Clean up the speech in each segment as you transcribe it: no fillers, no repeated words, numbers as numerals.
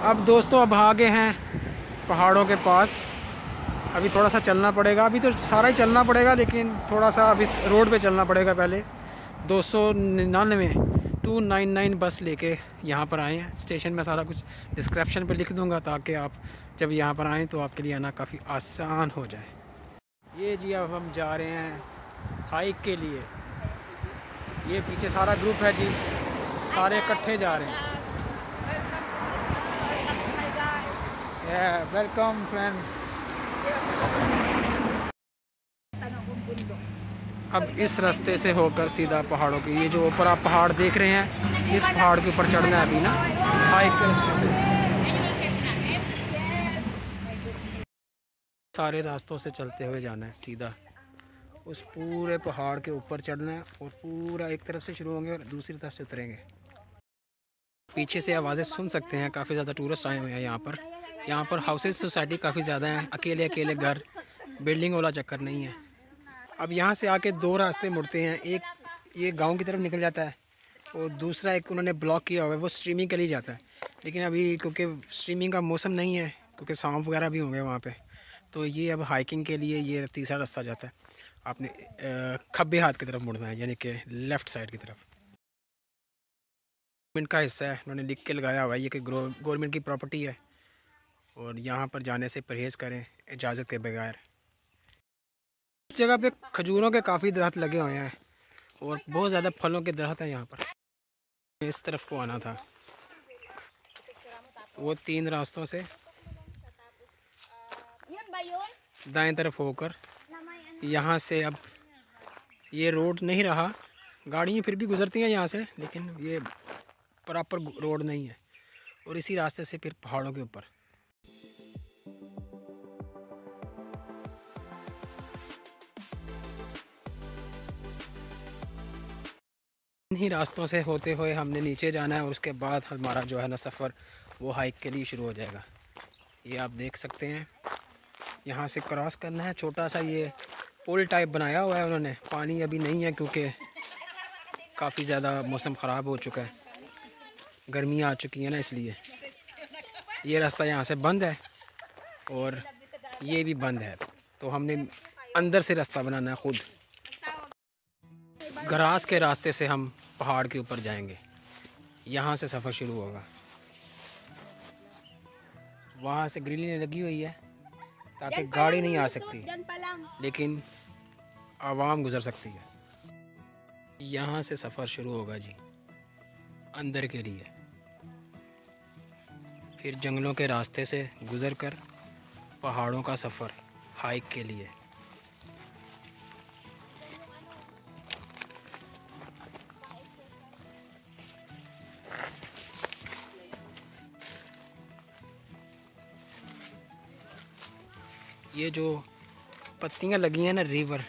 अब दोस्तों अब आ गए हैं पहाड़ों के पास। अभी थोड़ा सा चलना पड़ेगा, अभी तो सारा ही चलना पड़ेगा लेकिन थोड़ा सा अभी रोड पे चलना पड़ेगा। पहले 299 बस लेके यहाँ पर आए हैं। स्टेशन में सारा कुछ डिस्क्रिप्शन पे लिख दूँगा ताकि आप जब यहाँ पर आएँ तो आपके लिए आना काफ़ी आसान हो जाए। ये जी अब हम जा रहे हैं हाइक के लिए। ये पीछे सारा ग्रुप है जी, सारे इकट्ठे जा रहे हैं। Welcome friends. अब इस रास्ते से होकर सीधा पहाड़ों की, ये जो ऊपर आप पहाड़ देख रहे हैं, इस पहाड़ के ऊपर चढ़ना है अभी ना हाइक के रास्ते से। सारे रास्तों से चलते हुए जाना है, सीधा उस पूरे पहाड़ के ऊपर चढ़ना है और पूरा एक तरफ से शुरू होंगे और दूसरी तरफ से उतरेंगे। पीछे से आवाज़ें सुन सकते हैं, काफ़ी ज़्यादा टूरिस्ट आए हुए हैं यहाँ पर। यहाँ पर हाउसेस सोसाइटी काफ़ी ज़्यादा हैं, अकेले अकेले घर, बिल्डिंग वाला चक्कर नहीं है। अब यहाँ से आके दो रास्ते मुड़ते हैं, एक ये गांव की तरफ निकल जाता है और दूसरा एक उन्होंने ब्लॉक किया हुआ है, वो स्ट्रीमिंग के लिए जाता है। लेकिन अभी क्योंकि स्ट्रीमिंग का मौसम नहीं है, क्योंकि सांप वगैरह भी होंगे वहाँ पे, तो ये अब हाइकिंग के लिए ये तीसरा रास्ता जाता है। आपने खब्बे हाथ की तरफ मुड़ना है, यानी कि लेफ़्ट साइड की तरफ। गवर्नमेंट का हिस्सा है, उन्होंने लिख के लगाया हुआ है ये कि गवर्नमेंट की प्रॉपर्टी है और यहाँ पर जाने से परहेज़ करें इजाज़त के बगैर। इस जगह पे खजूरों के काफ़ी दरख्त लगे हुए हैं और बहुत ज़्यादा फलों के दरख्त हैं यहाँ पर। इस तरफ को आना था, वो 3 रास्तों से दाएं तरफ होकर यहाँ से अब ये रोड नहीं रहा। गाड़ियाँ फिर भी गुजरती हैं यहाँ से, लेकिन ये प्रॉपर रोड नहीं है। और इसी रास्ते से फिर पहाड़ों के ऊपर। इन्हीं रास्तों से होते हुए हमने नीचे जाना है और उसके बाद हमारा जो है ना सफ़र वो हाइक के लिए शुरू हो जाएगा। ये आप देख सकते हैं, यहाँ से क्रॉस करना है। छोटा सा ये पुल टाइप बनाया हुआ है उन्होंने। पानी अभी नहीं है क्योंकि काफ़ी ज़्यादा मौसम ख़राब हो चुका है, गर्मियाँ आ चुकी हैं ना, इसलिए ये रास्ता यहाँ से बंद है और ये भी बंद है। तो हमने अंदर से रास्ता बनाना है खुद। ग्रास के रास्ते से हम पहाड़ के ऊपर जाएंगे, यहाँ से सफ़र शुरू होगा। वहाँ से ग्रिलें लगी हुई है ताकि गाड़ी नहीं आ सकती, लेकिन आवाम गुजर सकती है। यहाँ से सफ़र शुरू होगा जी अंदर के लिए, फिर जंगलों के रास्ते से गुज़र कर पहाड़ों का सफ़र हाइक के लिए। ये जो पत्तियां लगी हैं ना रिवर,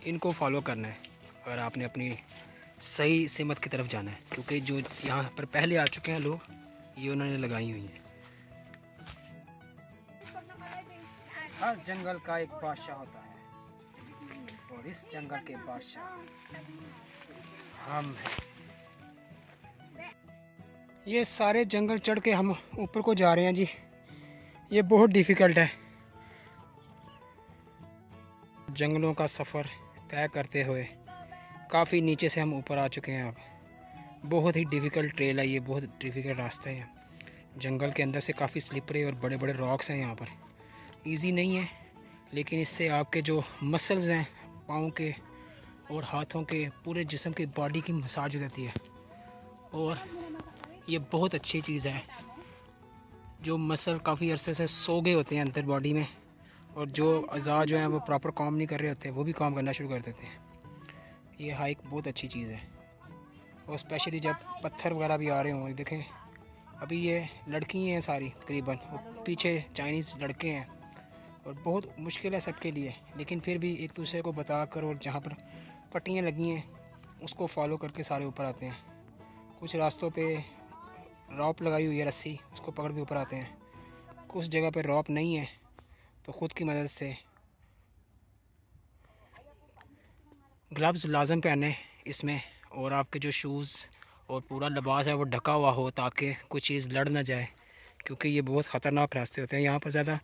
इनको फॉलो करना है अगर आपने अपनी सही सिमत की तरफ जाना है, क्योंकि जो यहाँ पर पहले आ चुके हैं लोग, ये उन्होंने लगाई हुई हैं। हर जंगल का एक बादशाह होता है और इस जंगल के बादशाह हम हैं। ये सारे जंगल चढ़ के हम ऊपर को जा रहे हैं जी। ये बहुत डिफ़िकल्ट है। जंगलों का सफ़र तय करते हुए काफ़ी नीचे से हम ऊपर आ चुके हैं। अब बहुत ही डिफ़िकल्ट ट्रेल है ये, बहुत डिफ़िकल्ट रास्ता है। जंगल के अंदर से काफ़ी स्लिपरी और बड़े बड़े रॉक्स हैं यहाँ पर। इजी नहीं है, लेकिन इससे आपके जो मसल्स हैं पाँव के और हाथों के, पूरे जिस्म की बॉडी की मसाज हो जाती है और ये बहुत अच्छी चीज़ है। जो मसल काफ़ी अरसे से सो गए होते हैं अंदर बॉडी में और जो अज़ा जो हैं वो प्रॉपर काम नहीं कर रहे होते, वो भी काम करना शुरू कर देते हैं। ये हाइक बहुत अच्छी चीज़ है और स्पेशली जब पत्थर वगैरह भी आ रहे हों। देखें अभी ये लड़की हैं सारी तकरीबन, और पीछे चाइनीज़ लड़के हैं और बहुत मुश्किल है सबके लिए, लेकिन फिर भी एक दूसरे को बता कर और जहाँ पर पट्टियाँ लगी हैं उसको फॉलो करके सारे ऊपर आते हैं। कुछ रास्तों पे रॉप लगाई हुई है, रस्सी, उसको पकड़ के ऊपर आते हैं। कुछ जगह पे रॉप नहीं है तो ख़ुद की मदद से ग्लव्स लाजम पहने इसमें, और आपके जो शूज़ और पूरा लिबास है वो ढका हुआ हो ताकि कुछ चीज़ लड़ ना जाए। क्योंकि ये बहुत ख़तरनाक रास्ते होते हैं। यहाँ पर ज़्यादा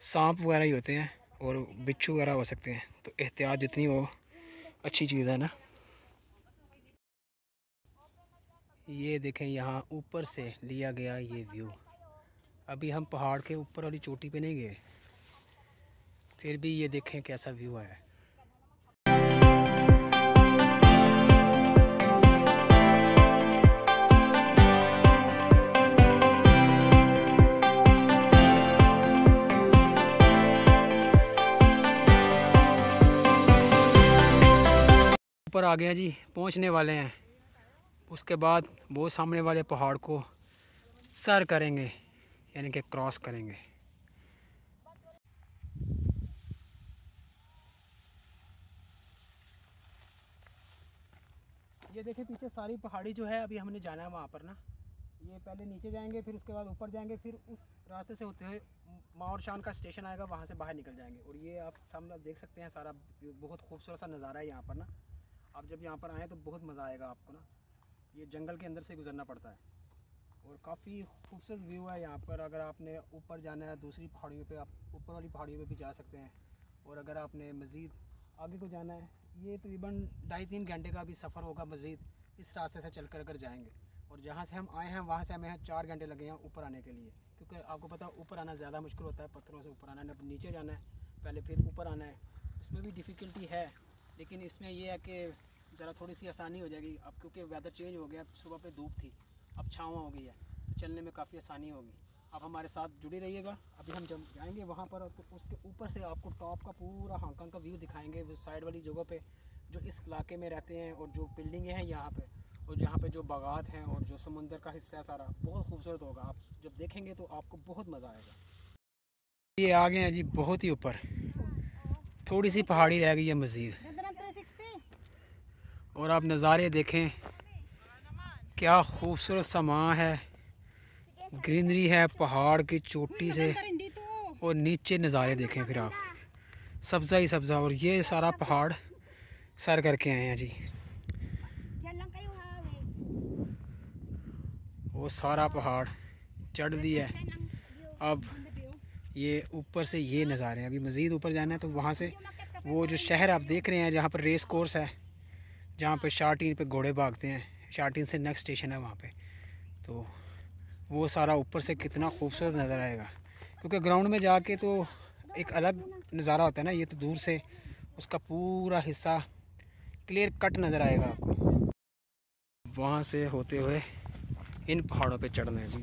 सांप वगैरह ही होते हैं और बिच्छू वगैरह हो सकते हैं, तो एहतियात जितनी हो अच्छी चीज़ है ना। ये देखें यहाँ ऊपर से लिया गया ये व्यू। अभी हम पहाड़ के ऊपर वाली चोटी पे नहीं गए, फिर भी ये देखें कैसा व्यू है। ऊपर आ गया जी, पहुंचने वाले हैं। उसके बाद वो सामने वाले पहाड़ को सर करेंगे, यानी कि क्रॉस करेंगे। ये देखिए पीछे सारी पहाड़ी जो है, अभी हमने जाना है वहाँ पर ना। ये पहले नीचे जाएंगे, फिर उसके बाद ऊपर जाएंगे, फिर उस रास्ते से होते हुए मावर शान का स्टेशन आएगा, वहाँ से बाहर निकल जाएंगे। और ये आप सामने देख सकते हैं सारा बहुत खूबसूरत सा नज़ारा है यहाँ पर ना। आप जब यहाँ पर आएँ तो बहुत मज़ा आएगा आपको ना। ये जंगल के अंदर से गुजरना पड़ता है और काफ़ी खूबसूरत व्यू है यहाँ पर। अगर आपने ऊपर जाना है दूसरी पहाड़ियों पे, आप ऊपर वाली पहाड़ियों पे भी जा सकते हैं। और अगर आपने मज़ीद आगे को जाना है, ये तकरीबन 2.5-3 घंटे का भी सफ़र होगा मज़ीद इस रास्ते से चल कर अगर जाएँगे। और जहाँ से हम आए हैं वहाँ से हमें 4 घंटे लगे हैं ऊपर आने के लिए, क्योंकि आपको पता है ऊपर आना ज़्यादा मुश्किल होता है। पत्थरों से ऊपर आना है, नीचे जाना है पहले, फिर ऊपर आना है। इसमें भी डिफ़िकल्टी है, लेकिन इसमें यह है कि ज़रा थोड़ी सी आसानी हो जाएगी अब, क्योंकि वेदर चेंज हो गया। सुबह पे धूप थी, अब छाँव हो गई है, तो चलने में काफ़ी आसानी होगी। आप हमारे साथ जुड़े रहिएगा। अभी हम जब जाएंगे वहाँ पर, तो उसके ऊपर से आपको टॉप का पूरा हांगकांग का व्यू दिखाएंगे। वो साइड वाली जगह पे जो इस इलाके में रहते हैं और जो बिल्डिंगें हैं यहाँ पे, और जहाँ पे जो बागात हैं और जो समुंदर का हिस्सा है सारा, बहुत खूबसूरत होगा। आप जब देखेंगे तो आपको बहुत मज़ा आएगा। ये आ गए हैं जी बहुत ही ऊपर, थोड़ी सी पहाड़ी रह गई है मज़ीद। और आप नज़ारे देखें, क्या खूबसूरत समा है, ग्रीनरी है पहाड़ की चोटी से, और नीचे नज़ारे देखें फिर आप, सब्ज़ा ही सब्ज़ा। और ये सारा पहाड़ सर करके आए हैं जी, वो सारा पहाड़ चढ़ दिया है। अब ये ऊपर से ये नज़ारे हैं। अभी मज़ीद ऊपर जाना है तो वहाँ से वो जो शहर आप देख रहे हैं जहाँ पर रेस कोर्स है, जहाँ पे शार्टीन पे घोड़े भागते हैं, शार्टीन से नेक्स्ट स्टेशन है वहाँ पे, तो वो सारा ऊपर से कितना खूबसूरत नज़र आएगा। क्योंकि ग्राउंड में जाके तो एक अलग नज़ारा होता है ना, ये तो दूर से उसका पूरा हिस्सा क्लियर कट नज़र आएगा आपको। वहाँ से होते हुए इन पहाड़ों पे चढ़ना है जी।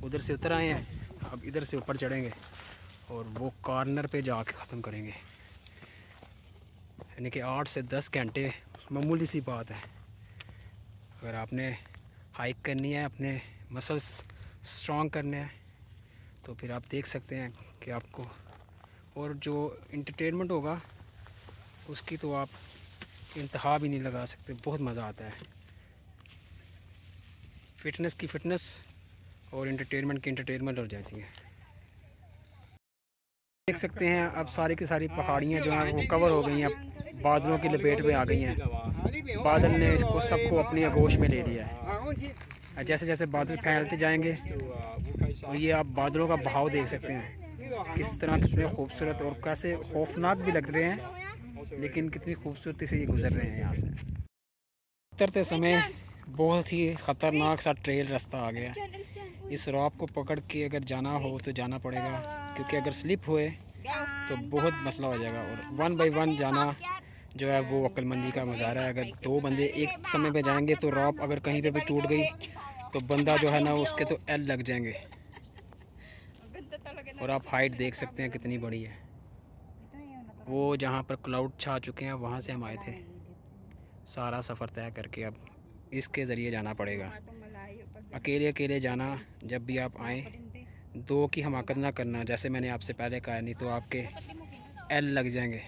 उधर से उतर आए हैं, अब इधर से ऊपर चढ़ेंगे और वो कॉर्नर पे जाके ख़त्म करेंगे। यानी कि 8 से 10 घंटे मामूली सी बात है। अगर आपने हाइक करनी है, अपने मसल्स स्ट्रॉन्ग करने हैं, तो फिर आप देख सकते हैं कि आपको, और जो इंटरटेनमेंट होगा उसकी तो आप इंतहा भी नहीं लगा सकते। बहुत मज़ा आता है। फ़िटनेस की फ़िटनेस और इंटरटेनमेंट की इंटरटेनमेंट हो जाती है। देख सकते हैं अब सारी की सारी पहाड़ियाँ जो हैं वो कवर हो गई हैं, बादलों की लपेट में आ गई हैं। बादल ने इसको सबको अपनी आगोश में ले लिया है। जैसे जैसे बादल फैलते जाएंगे, और ये आप बादलों का बहाव देख सकते हैं किस तरह कितने खूबसूरत और कैसे खौफनाक भी लग रहे हैं, लेकिन कितनी खूबसूरती से ये गुजर रहे हैं। यहाँ से उतरते समय बहुत ही ख़तरनाक सा ट्रेल रास्ता आ गया। इस रॉप को पकड़ के अगर जाना हो तो जाना पड़ेगा, क्योंकि अगर स्लिप हुए तो बहुत मसला हो जाएगा। और 1 बाय 1 जाना जो है वो अक्लमंदी का मुजाहरा है। अगर 2 बंदे एक समय पे जाएंगे तो रॉप अगर कहीं पे भी टूट गई तो बंदा जो है ना उसके तो एल लग जाएंगे। और आप हाइट देख सकते हैं कितनी बड़ी है। वो जहाँ पर क्लाउड छा चुके हैं वहाँ से हम आए थे, सारा सफ़र तय करके अब इसके ज़रिए जाना पड़ेगा। अकेले अकेले जाना, जब भी आप आएँ 2 की हमाकत ना करना, जैसे मैंने आपसे पहले कहा, नहीं तो आपके एल लग जाएंगे।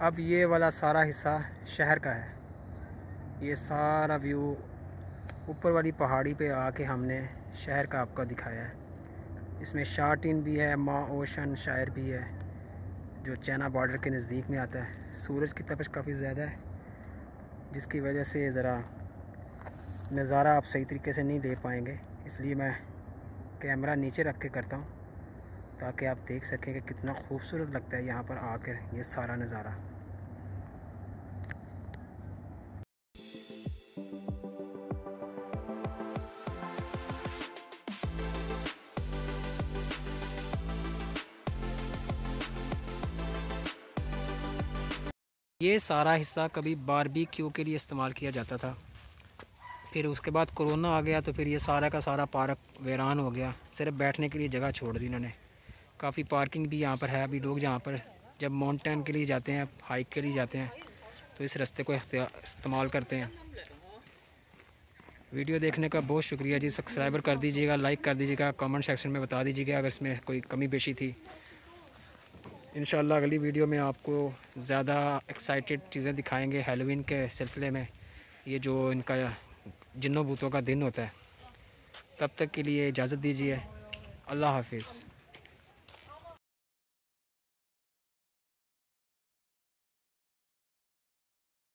अब ये वाला सारा हिस्सा शहर का है। ये सारा व्यू ऊपर वाली पहाड़ी पे आके हमने शहर का आपको दिखाया है। इसमें शार्टीन भी है, माँ ओशन शायर भी है, जो चाइना बॉर्डर के नज़दीक में आता है। सूरज की तपिश काफ़ी ज़्यादा है, जिसकी वजह से ज़रा नज़ारा आप सही तरीके से नहीं ले पाएंगे। इसलिए मैं कैमरा नीचे रख के करता हूँ ताकि आप देख सकें कि कितना खूबसूरत लगता है यहाँ पर आकर ये सारा नज़ारा। ये सारा हिस्सा कभी बारबेक्यू के लिए इस्तेमाल किया जाता था, फिर उसके बाद कोरोना आ गया तो फिर ये सारा का सारा पार्क वीरान हो गया, सिर्फ बैठने के लिए जगह छोड़ दी इन्होंने। काफ़ी पार्किंग भी यहाँ पर है। अभी लोग जहाँ पर जब माउंटेन के लिए जाते हैं, हाइक के लिए जाते हैं, तो इस रास्ते को इस्तेमाल करते हैं। वीडियो देखने का बहुत शुक्रिया जी। सब्सक्राइबर कर दीजिएगा, लाइक कर दीजिएगा, कमेंट सेक्शन में बता दीजिएगा अगर इसमें कोई कमी बेशी थी। इंशाल्लाह अगली वीडियो में आपको ज़्यादा एक्साइटेड चीज़ें दिखाएंगे हैलोवीन के सिलसिले में, ये जो इनका जिन्नों भूतों का दिन होता है। तब तक के लिए इजाज़त दीजिए। अल्लाह हाफिज़।